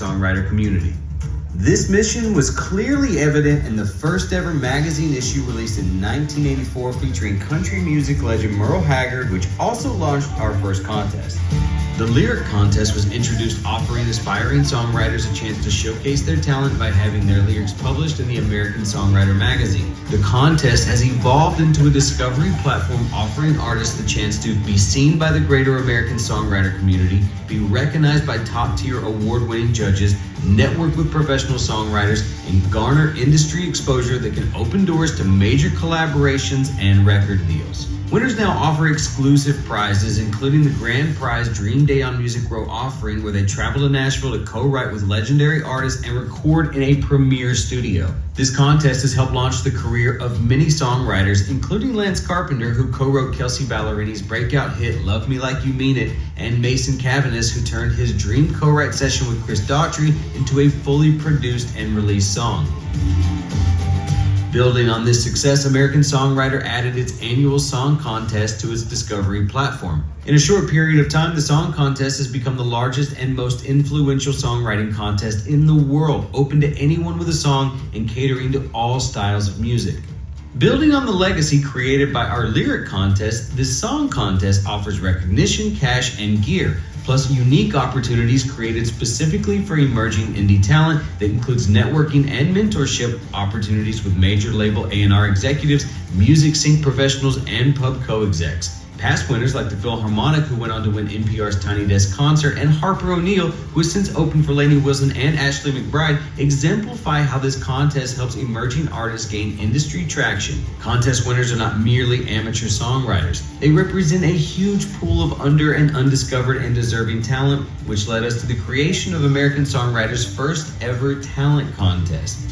songwriter community. This mission was clearly evident in the first ever magazine issue released in 1984 featuring country music legend Merle Haggard, which also launched our first contest. The Lyric Contest was introduced, offering aspiring songwriters a chance to showcase their talent by having their lyrics published in the American Songwriter magazine. The contest has evolved into a discovery platform offering artists the chance to be seen by the greater American songwriter community, be recognized by top-tier award-winning judges, network with professional songwriters, and garner industry exposure that can open doors to major collaborations and record deals. Winners now offer exclusive prizes, including the grand prize Dream Day on Music Row offering, where they travel to Nashville to co-write with legendary artists and record in a premier studio. This contest has helped launch the career of many songwriters, including Lance Carpenter, who co-wrote Kelsey Ballerini's breakout hit Love Me Like You Mean It, and Mason Cavanis, who turned his dream co-write session with Chris Daughtry into a fully produced and released song. Building on this success, American Songwriter added its annual song contest to its discovery platform. In a short period of time, the song contest has become the largest and most influential songwriting contest in the world, open to anyone with a song and catering to all styles of music. Building on the legacy created by our Lyric Contest, this song contest offers recognition, cash, and gear, plus unique opportunities created specifically for emerging indie talent that includes networking and mentorship opportunities with major label A&R executives, music sync professionals, and pub co-execs. Past winners like the Philharmonic, who went on to win NPR's Tiny Desk Concert, and Harper O'Neill, who has since opened for Lainey Wilson and Ashley McBryde, exemplify how this contest helps emerging artists gain industry traction. Contest winners are not merely amateur songwriters. They represent a huge pool of under and undiscovered and deserving talent, which led us to the creation of American Songwriter's first ever talent contest.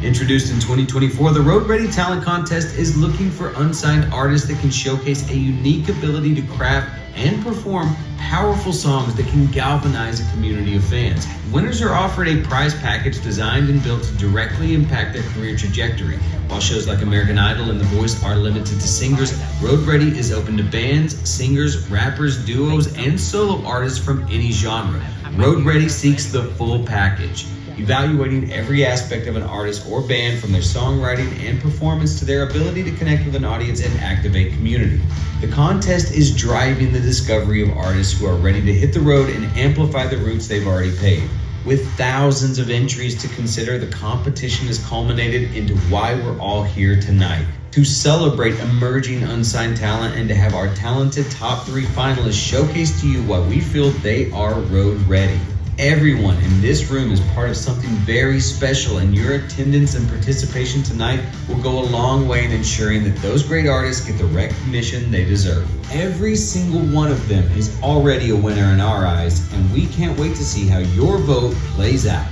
Introduced in 2024, the Road Ready Talent Contest is looking for unsigned artists that can showcase a unique ability to craft and perform powerful songs that can galvanize a community of fans. Winners are offered a prize package designed and built to directly impact their career trajectory. While shows like American Idol and The Voice are limited to singers, Road Ready is open to bands, singers, rappers, duos, and solo artists from any genre. Road Ready seeks the full package, evaluating every aspect of an artist or band, from their songwriting and performance to their ability to connect with an audience and activate community. The contest is driving the discovery of artists who are ready to hit the road and amplify the roots they've already paved. With thousands of entries to consider, the competition has culminated into why we're all here tonight: to celebrate emerging unsigned talent and to have our talented top 3 finalists showcase to you why we feel they are road ready. Everyone in this room is part of something very special, and your attendance and participation tonight will go a long way in ensuring that those great artists get the recognition they deserve. Every single one of them is already a winner in our eyes, and we can't wait to see how your vote plays out.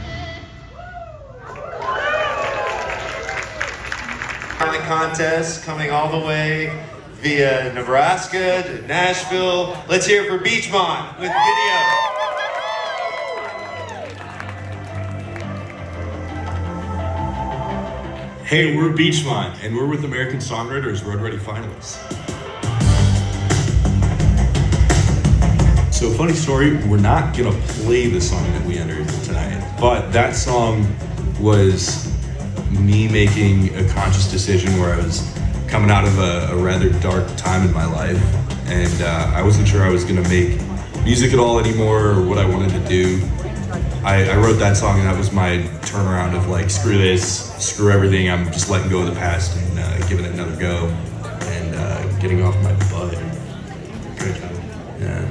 Talent contest coming all the way via Nebraska to Nashville. Let's hear it for Beachmont with video. Hey, we're Beachmont, and we're with American Songwriters Road Ready finalists. So, funny story, we're not gonna play the song that we entered tonight, but that song was me making a conscious decision where I was coming out of a rather dark time in my life, and I wasn't sure I was gonna make music at all anymore or what I wanted to do. I wrote that song, and that was my turnaround of like, screw this, screw everything, I'm just letting go of the past and giving it another go and getting off my butt. Great job. Yeah.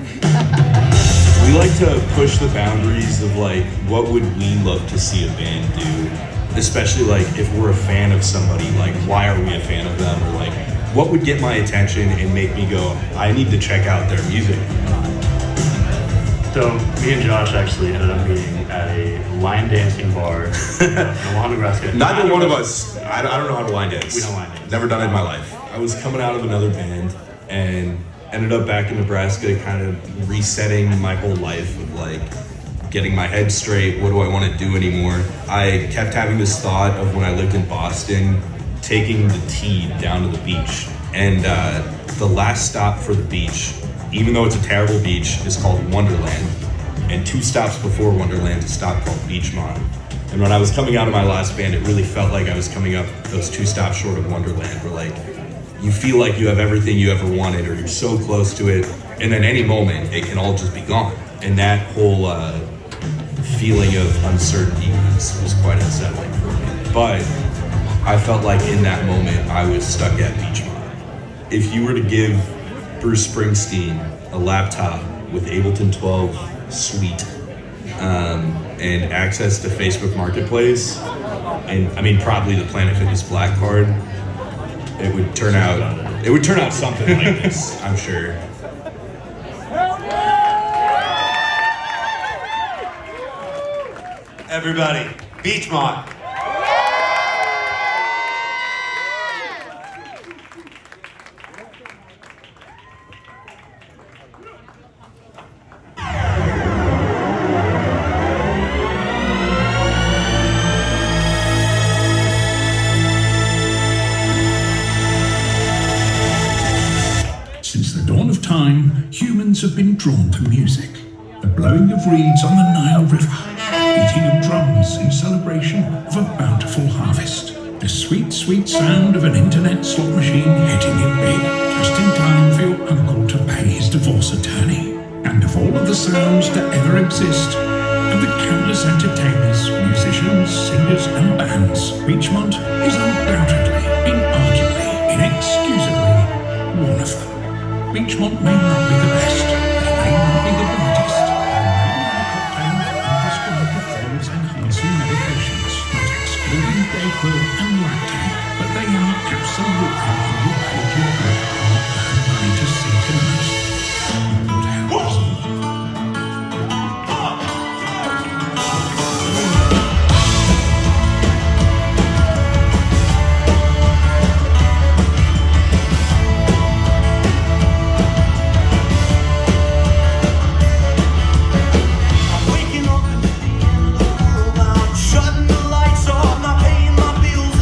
We like to push the boundaries of like, what would we love to see a band do? Especially like if we're a fan of somebody, like why are we a fan of them? Or like, what would get my attention and make me go, I need to check out their music. So me and Josh actually ended up meeting at a line dancing bar in Omaha, Nebraska. Neither one of us, I don't know how to line dance. We don't line dance. Never done it in my life. I was coming out of another band and ended up back in Nebraska, kind of resetting my whole life of like getting my head straight. What do I want to do anymore? I kept having this thought of when I lived in Boston, taking the T down to the beach. And the last stop for the beach, even though it's a terrible beach, is called Wonderland. and 2 stops before Wonderland, a stop called Beachmont. And when I was coming out of my last band, it really felt like I was coming up those 2 stops short of Wonderland, where like you feel like you have everything you ever wanted, or you're so close to it, and then any moment it can all just be gone. And that whole feeling of uncertainty was quite unsettling for me. But I felt like in that moment I was stuck at Beachmont. If you were to give Bruce Springsteen a laptop with Ableton 12 Suite and access to Facebook Marketplace, and I mean probably the Planet Fitness Black Card, it would turn out something like this, I'm sure. Everybody, Beachmont. Since the dawn of time, humans have been drawn to music. The blowing of reeds on the Nile River, beating of drums in celebration of a bountiful harvest. The sweet, sweet sound of an internet slot machine hitting it big, just in time for your uncle to pay his divorce attorney. And of all of the sounds to ever exist, of the countless entertainers, musicians, singers and bands, Beachmont is undoubtedly, inarguably, inexcusably one of them. Beachmont may not be the best, they may not be the brightest, they may not cocktail unprescribed performance-enhancing medications, not excluding Dayquil and Lactate, but they are absolutely all you paid your good hard-earned money to see tonight. Good heavens. Shutting the lights off, not paying my bills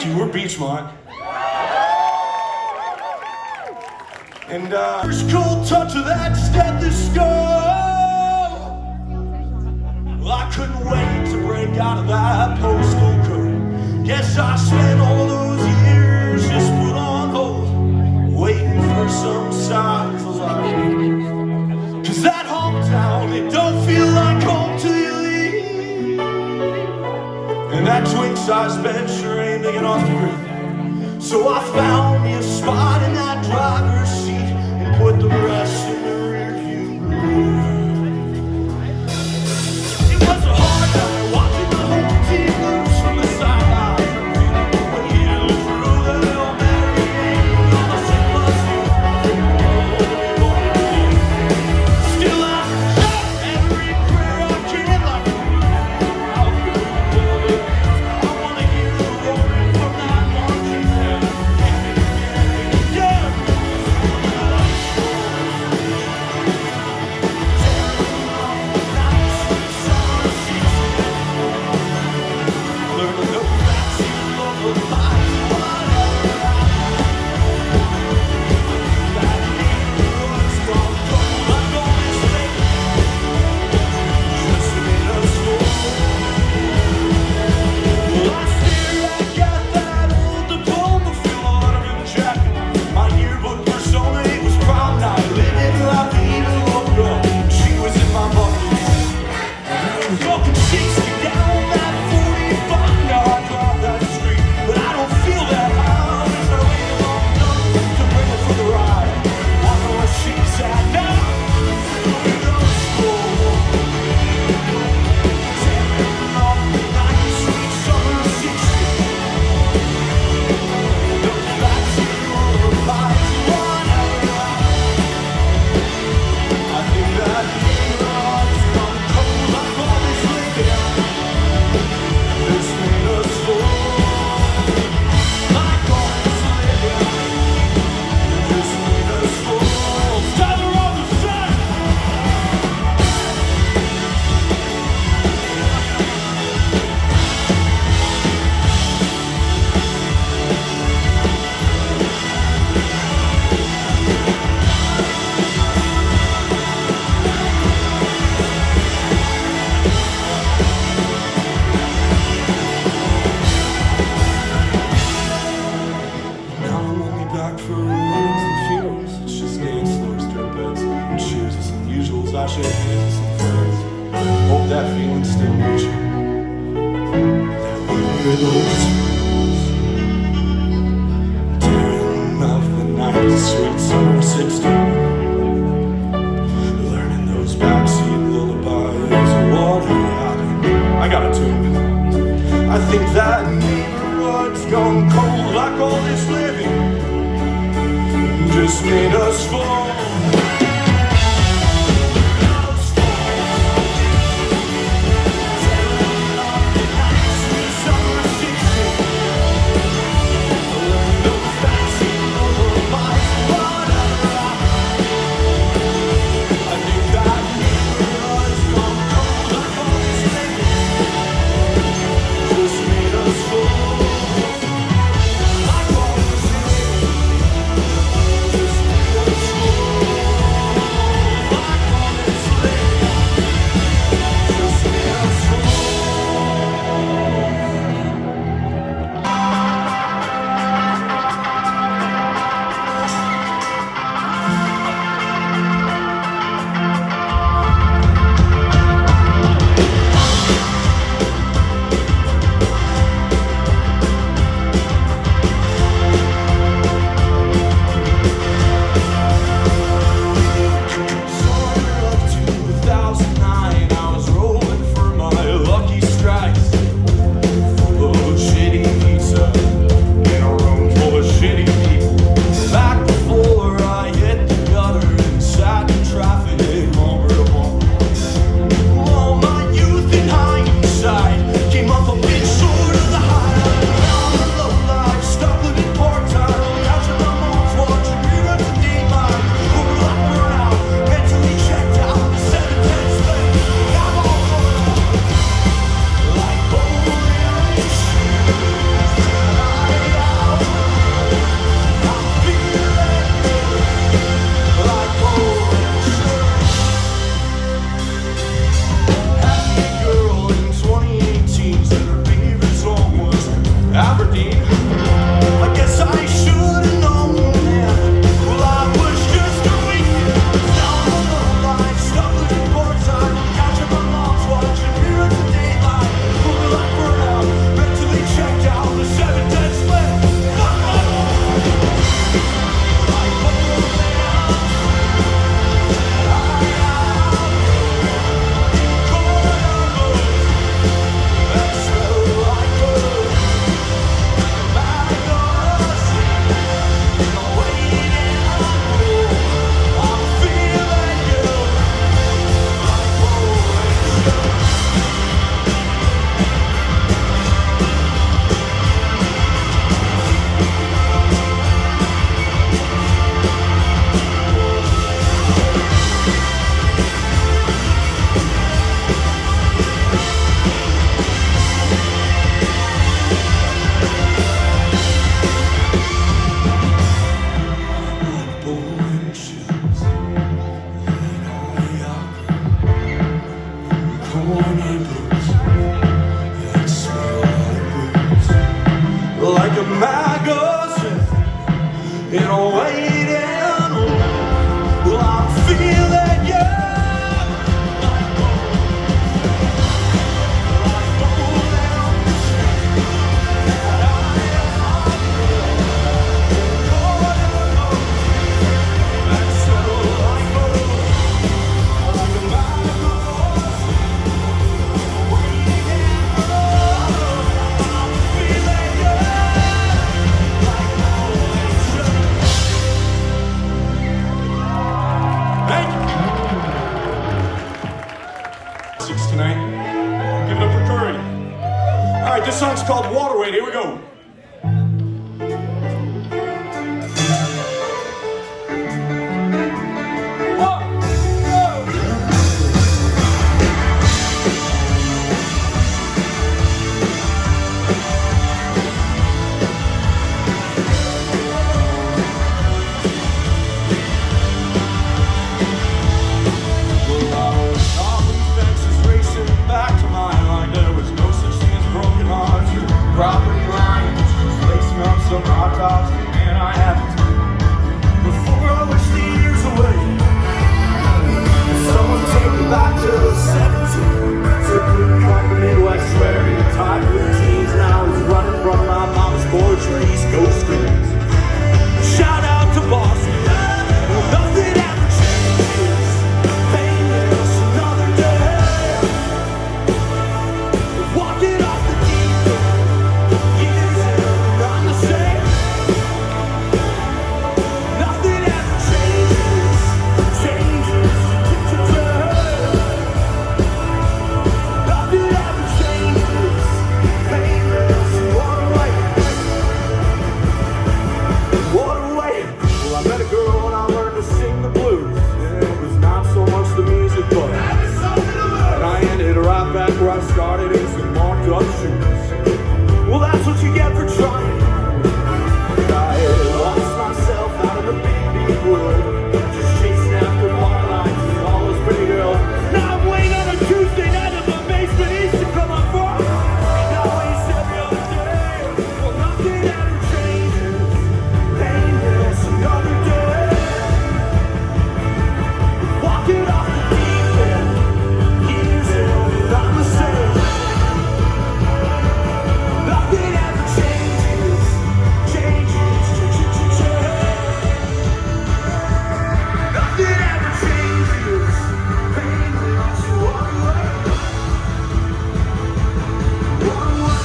you, we're Beachmont. And first cold touch of that stethoscope. Well, I couldn't wait to break out of that postal code. Guess I spent all those years just put on hold, waiting for some signs of life. Cause that hometown, it don't feel like home till you leave. And that twin-size bed sure ain't big enough to breathe. So I found me a spot in that driver's seat and put the rest in the rearview mirror. It was a hard night watching the whole team lose from the sideline. When you threw the Hail Mary and on the simplest still I shout every prayer I can like I wanna hear the roaring from that marching band. I shake hands with some friends. Hope that feeling's still reaching. That we hear those tearing off the night, sweet summer 16. Learning those backseat lullabies. What happened? I got a tune. I think that neighborhood's gone cold, like all this living just made us fall. Let's go. and waiting. Well, I'm feeling you. Tonight. Give it up for Curry. All right, this song's called Waterway. Here we go. Property lines, lacing up some hot tops, and I haven't. Before I wish the years away, someone take me back to 17. To blue collar Midwest wearing tight blue jeans. Now he's running from my mom's poetry, East Coast screams. Shout out to Boston. Well, nothing ever changes. Famous another day. Walking off the deep end. Where I started in some marked up shoes. Well, that's what you get for trying. I lost myself out of the big world, just chasing after my life and all those pretty girls. Now I'm waiting on a Tuesday night in my basement east to come up for. Now I waste every other day. Well, nothing ever changes. Painless another day. Walking off the deep end. Years in, I'm the same. Nothing ever changes. Changes. Nothing ever changes. Painless, walk away. Walk away.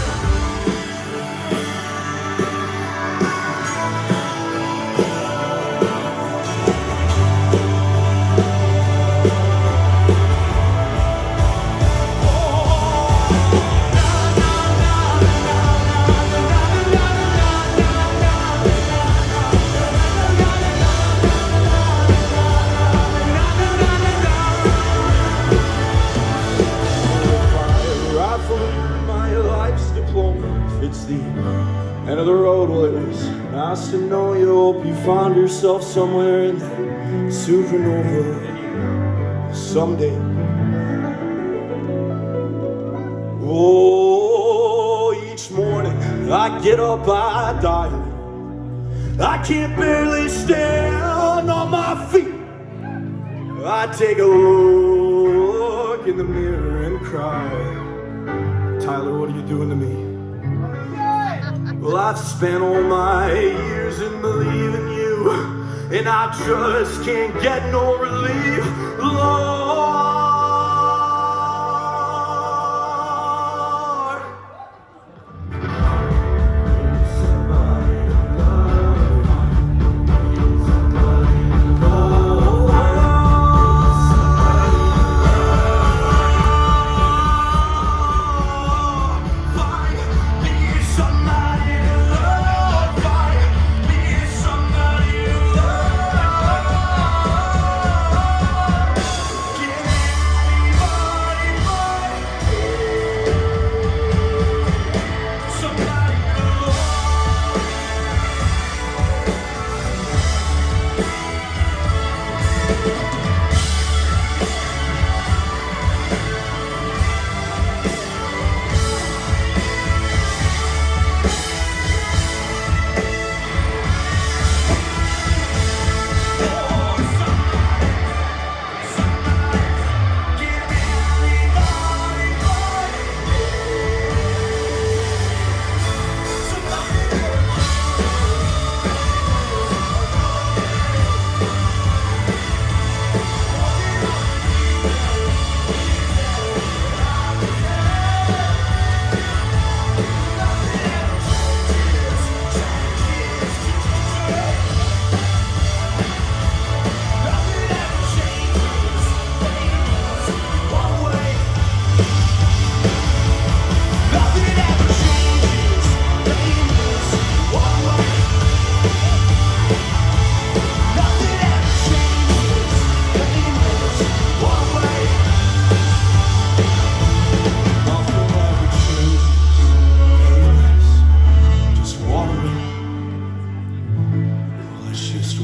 My life's diploma, it's the end of the roadways. Nice to know you. Hope you find yourself somewhere in that supernova someday. Oh, each morning I get up, I dial. I can't barely stand on my feet. I take a look in the mirror and cry. Tyler, what are you doing to me? Well, I've spent all my years in believing you, and I just can't get no relief. Lord,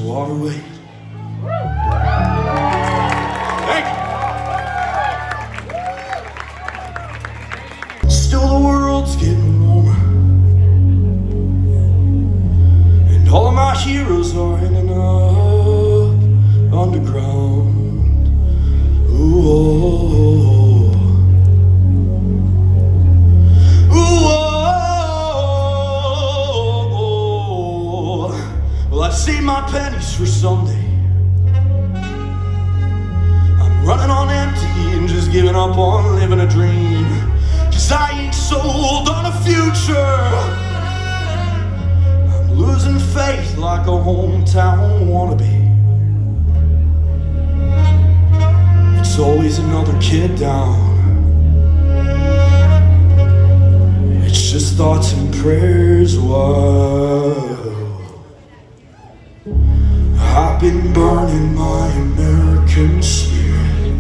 water weight. Thank you. Still the world's getting warmer, and all of my heroes are ending up underground. Ooh, oh, ooh, oh. Well, I saved my pennies for someday. I'm running on empty and just giving up on living a dream. 'Cause I ain't sold on a future. I'm losing faith like a hometown wannabe. It's always another kid down. It's just thoughts and prayers. Whoa. I've been burning my American spirit,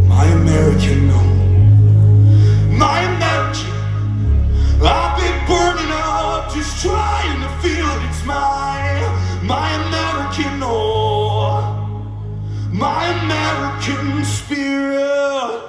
my American home, my American. I've been burning up, just trying to feel it. It's my American home, my American spirit.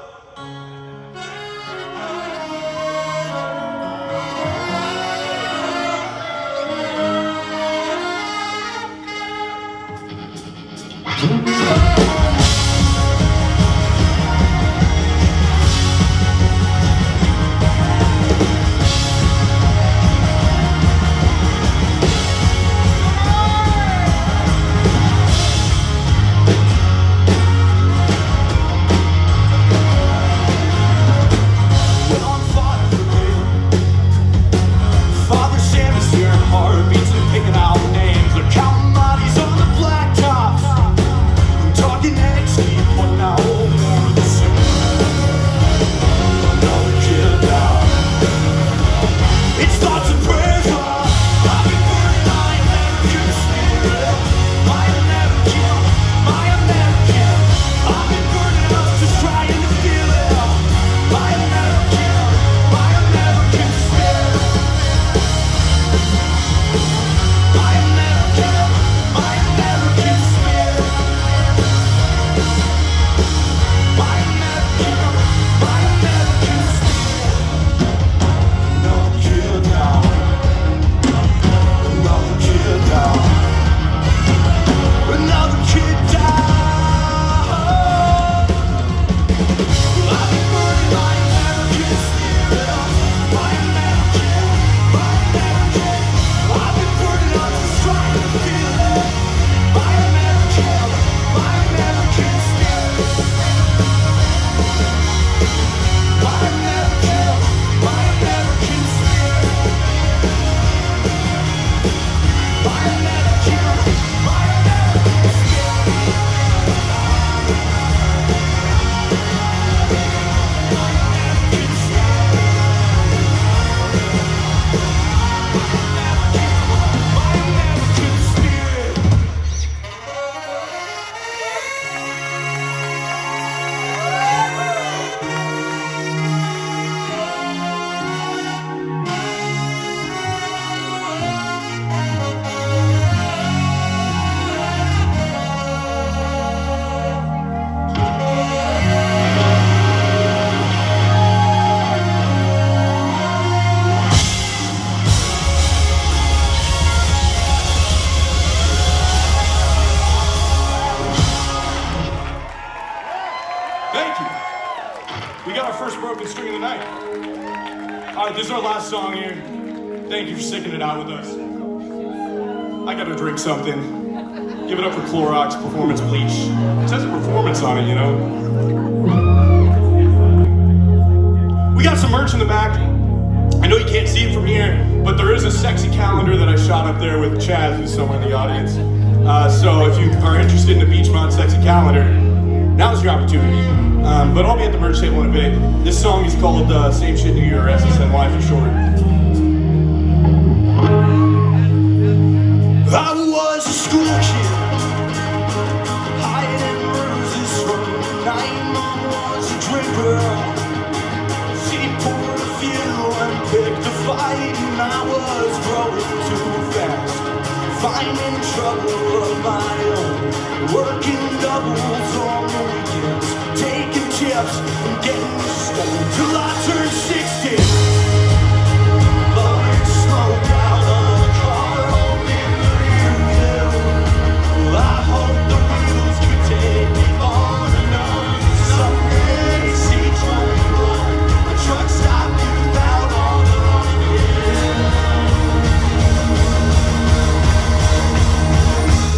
This is our last song here. Thank you for sticking it out with us. I gotta drink something. Give it up for Clorox Performance Bleach. It says a performance on it, you know. We got some merch in the back. I know you can't see it from here, but there is a sexy calendar that I shot up there with Chaz, who's somewhere in the audience. So if you are interested in the Beachmont sexy calendar, now's your opportunity. But I'll be at the merch table in a bit. This song is called Same Shit New Year, SSNY for short. I was a school kid, hiding bruises from the night. Mom was a drinker. She poured a few and picked a fight, and I was growing too fast finding trouble of my own, working doubles on the weekends, taking chips and getting stoned till I turn 60. Blowing smoke out of the car, open the rear view. Well, I hope the wheels could take me on and on. Someday seats won't run, a truck stop youth out on the run, yeah.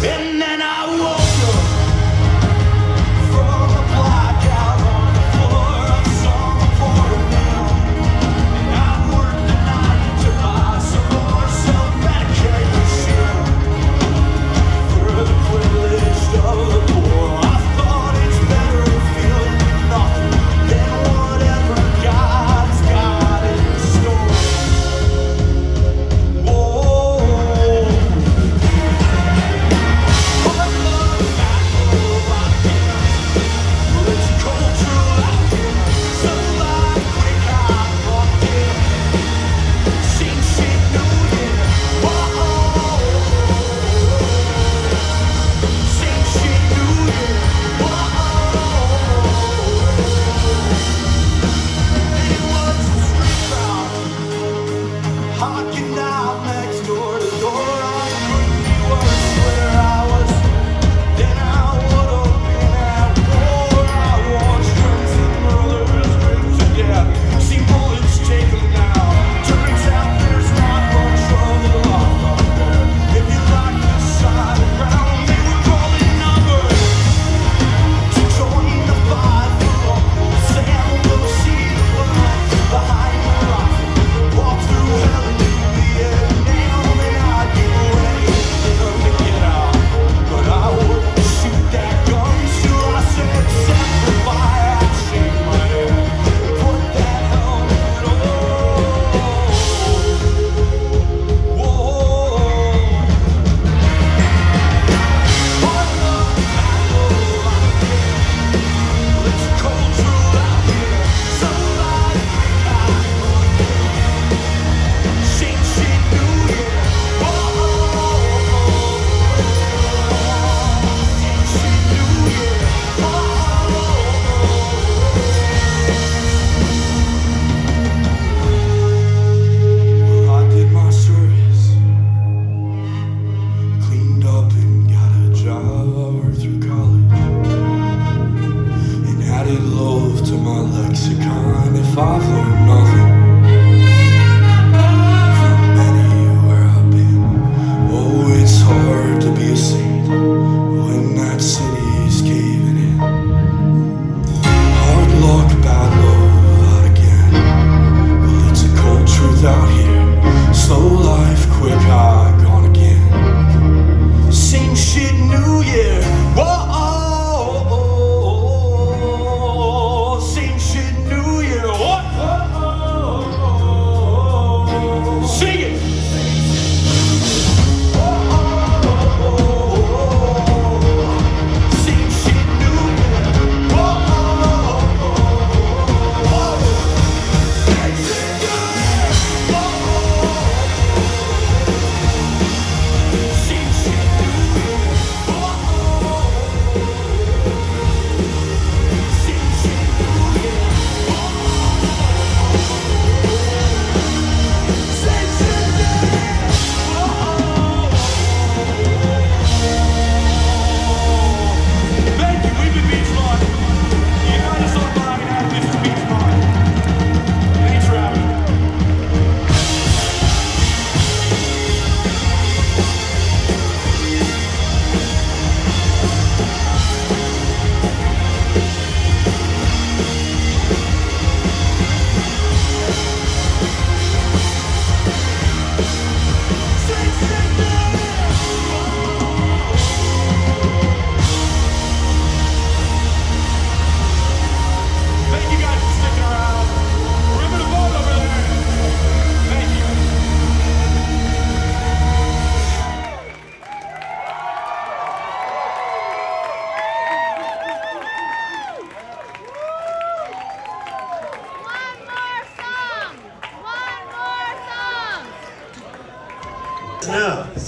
And then I woke up from a blackout on the floor of some apartment. And I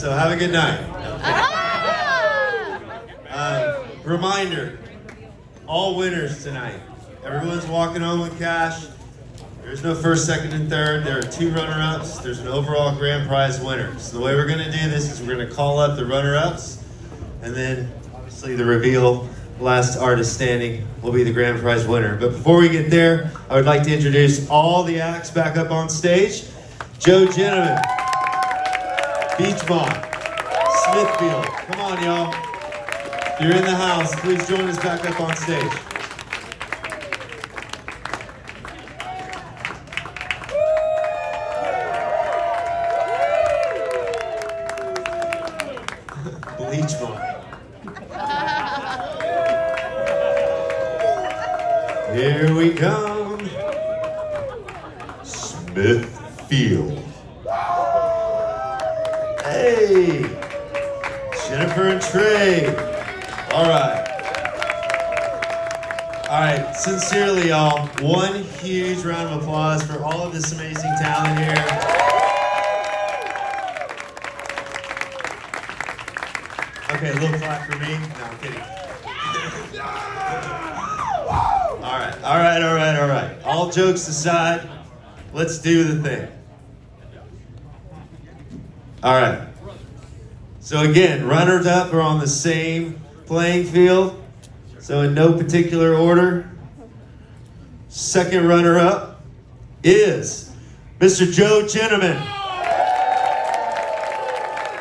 so have a good night. Reminder, all winners tonight. Everyone's walking home with cash. There's no first, second, and third. There are 2 runner-ups. There's an overall grand prize winner. So the way we're gonna do this is we're gonna call up the runner-ups, and then obviously the reveal, last artist standing will be the grand prize winner. But before we get there, I would like to introduce all the acts back up on stage. Joe Gentleman, Beachmont, Smithfield. Come on, y'all. If you're in the house, please join us back up on stage. Beachmont. Here we come. Smithfield. Hey, Jennifer and Trey. All right. All right, sincerely, y'all, one huge round of applause for all of this amazing talent here. Okay, a little clap for me. No, I'm kidding. All right. All jokes aside, let's do the thing. All right. So again, runners up are on the same playing field. So in no particular order. Second runner up is Mr. Joe Gentleman.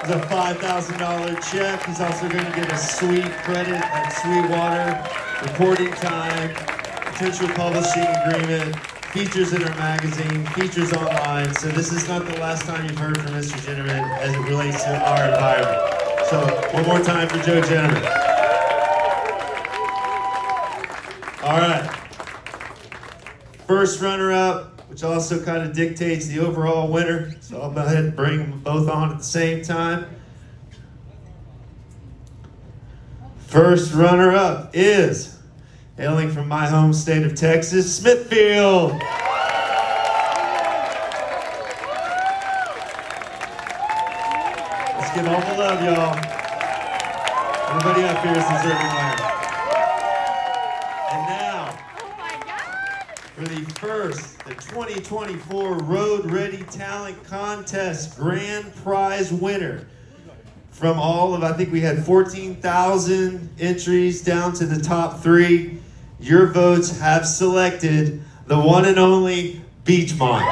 It's a $5,000 check. He's also going to get a sweet credit at Sweetwater, reporting time, potential publishing agreement, features in our magazine, features online. So this is not the last time you've heard from Mr. Gentleman as it relates to our environment. So one more time for Joe Gentleman. All right. First runner-up, which also kind of dictates the overall winner. So I'll go ahead and bring them both on at the same time. First runner-up is, hailing from my home state of Texas, Smithfield. Let's give all the love, y'all. Everybody up here is deserving winner. And now, for the 2024 Road Ready Talent Contest Grand Prize winner. From all of, I think we had 14,000 entries down to the top 3. Your votes have selected the one and only Beachmont.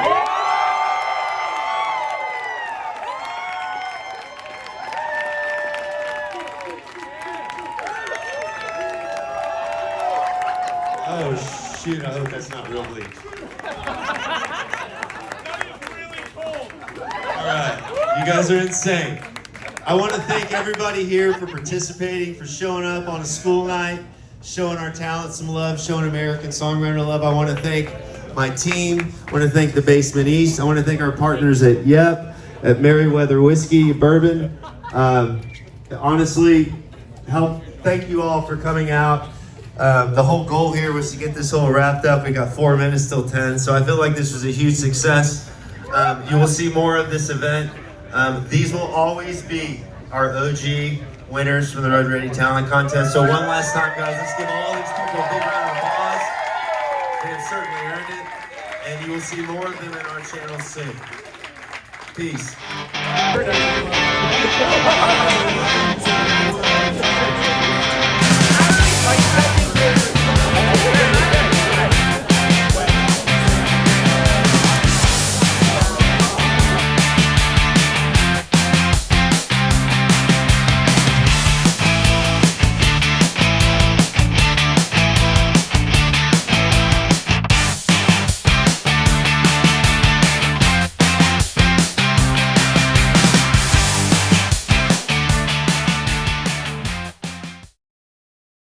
Oh shoot, I hope that's not real bleach. All right, you guys are insane. I want to thank everybody here for participating, for showing up on a school night, showing our talent some love, showing American Songwriter love. I want to thank my team. I want to thank the Basement East. I want to thank our partners at Yep, at Merriweather Whiskey, Bourbon. Honestly, thank you all for coming out. The whole goal here was to get this all wrapped up. We got 4 minutes till 10, so I feel like this was a huge success. You will see more of this event. These will always be our OG winners from the Road Ready Talent Contest. So one last time, guys, let's give all these people a big round of applause. They have certainly earned it, and you will see more of them in our channel soon. Peace.